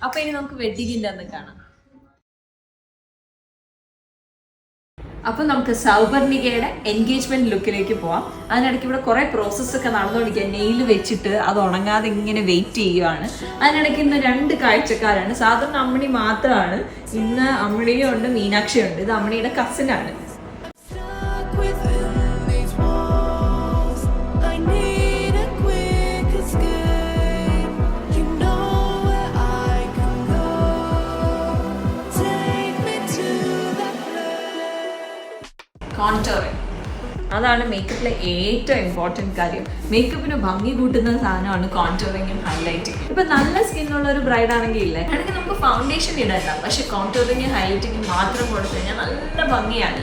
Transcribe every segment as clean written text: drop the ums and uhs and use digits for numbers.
അപ്പൊ ഇനി നമുക്ക് വെഡിങ്ങിന്റെ അന്ന് കാണാം. അപ്പൊ നമുക്ക് സൗപർണികയുടെ എൻഗേജ്മെന്റ് ലുക്കിലേക്ക് പോവാം. അതിനിടയ്ക്ക് ഇവിടെ കുറെ പ്രോസസ്സ് ഒക്കെ നടന്നുകൊണ്ടിരിക്കുക. നെയിൽ വെച്ചിട്ട് അത് ഉണങ്ങാതെ ഇങ്ങനെ വെയിറ്റ് ചെയ്യുകയാണ്. അതിനിടയ്ക്ക് ഇന്ന് 2 കാഴ്ചക്കാരാണ്. സാധാരണ അമ്മിണി മാത്രമാണ്, ഇന്ന് അമ്മിണിയും ഉണ്ട് മീനാക്ഷിയും ഉണ്ട്. ഇത് അമ്മിണിയുടെ കസിനാണ്. കോൺടോറിങ് അതാണ് മേക്കപ്പിലെ ഏറ്റവും ഇമ്പോർട്ടൻറ്റ് കാര്യം. മേക്കപ്പിന് ഭംഗി കൂട്ടുന്ന സാധനമാണ് കോൺടോറിങ്ങും ഹൈലൈറ്റിങ്ങും. ഇപ്പൊ നല്ല സ്കിന്നുള്ള ഒരു ബ്രൈഡ് ആണെങ്കിൽ ഇല്ലേ, ആണെങ്കിൽ നമുക്ക് ഫൗണ്ടേഷൻ ഇടണ്ട, പക്ഷെ കോൺടോറിങ്ങും ഹൈലൈറ്റിങ്ങും മാത്രം കൊടുത്തു കഴിഞ്ഞാൽ നല്ല ഭംഗിയാണ്.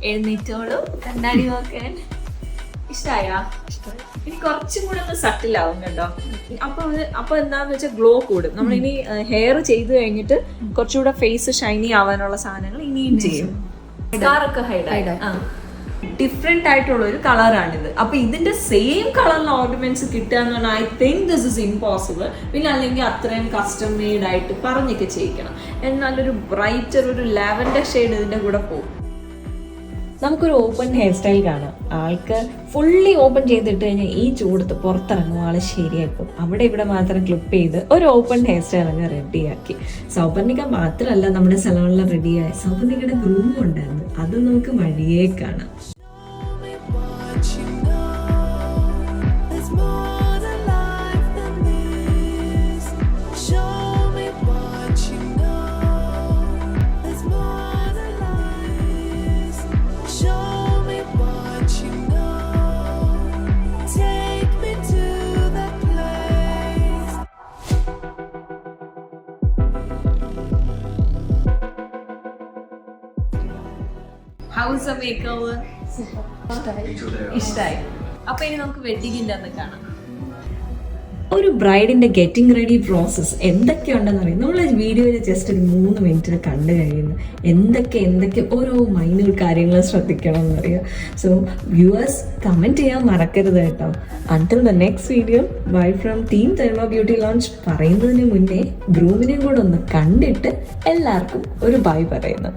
എഴുന്നേറ്റോളും കണ്ണാടി നോക്കാൻ. ഇഷ്ടായോ? ഇനി കുറച്ചും കൂടെ ഒന്ന് സട്ടിൽ ആവും കേട്ടോ. അപ്പൊ എന്താന്ന് വെച്ചാൽ ഗ്ലോ കൂടും. നമ്മളിനി ഹെയർ ചെയ്ത് കഴിഞ്ഞിട്ട് കുറച്ചുകൂടെ ഫേസ് ഷൈനി ആവാനുള്ള സാധനങ്ങൾ ഇനിയും ചെയ്യും. ഡിഫറെന്റ് ആയിട്ടുള്ള ഒരു കളറാണിത്. അപ്പൊ ഇതിന്റെ സെയിം കളറിൽ ഓർണമെന്റ്സ് കിട്ടുക എന്ന് പറഞ്ഞാൽ I think this is impossible. പിന്നെ അല്ലെങ്കിൽ അത്രയും കസ്റ്റം മെയ്ഡ് ആയിട്ട് പറഞ്ഞൊക്കെ ചെയ്യിക്കണം. എന്നാലൊരു ബ്രൈറ്റർ ഒരു ലാവൻഡർ ഷെയ്ഡ് ഇതിന്റെ കൂടെ പോകും. നമുക്കൊരു ഓപ്പൺ ഹെയർ സ്റ്റൈൽ കാണാം. ആൾക്ക് ഫുള്ളി ഓപ്പൺ ചെയ്തിട്ട് കഴിഞ്ഞാൽ ഈ ചൂടത്ത് പുറത്തിറങ്ങും ആള് ശരിയാക്കും. അവിടെ ഇവിടെ മാത്രം ക്ലിപ്പ് ചെയ്ത് ഒരു ഓപ്പൺ ഹെയർ സ്റ്റൈൽ അങ്ങ് റെഡിയാക്കി. സൗപർണിക മാത്രമല്ല നമ്മുടെ സലോണിൽ റെഡിയായി. സൗപർണികയുടെ ഗ്രൂമും ഉണ്ടായിരുന്നു. അത് നമുക്ക് വഴിയേ കാണാം. ഹൗസ് മേക്കോവർ ഇഷ്ടായി. അപ്പൊ ഇനി നമുക്ക് വെഡിങ്ങിന്റെ അന്ന് കാണാം. ഒരു ബ്രൈഡിന്റെ ഗെറ്റിംഗ് റെഡി പ്രോസസ് എന്തൊക്കെയുണ്ടെന്ന് അറിയാം. നമ്മൾ വീഡിയോയിൽ ജസ്റ്റ് ഒരു 3 മിനിറ്റിൽ കണ്ടു കഴിയുന്നു. എന്തൊക്കെ ഓരോ മൈന്യൂട്ട് കാര്യങ്ങൾ ശ്രദ്ധിക്കണം എന്നറിയാം. സോ വ്യൂവേഴ്സ് കമന്റ് ചെയ്യാൻ മറക്കരുത് കേട്ടോ. Until the next video, bye from team തനിമ ബ്യൂട്ടി ലോഞ്ച് പറയുന്നതിന് മുന്നേ ഗ്രൂമിനെയും കൂടെ ഒന്ന് കണ്ടിട്ട് എല്ലാവർക്കും ഒരു ബൈ പറയുന്നു.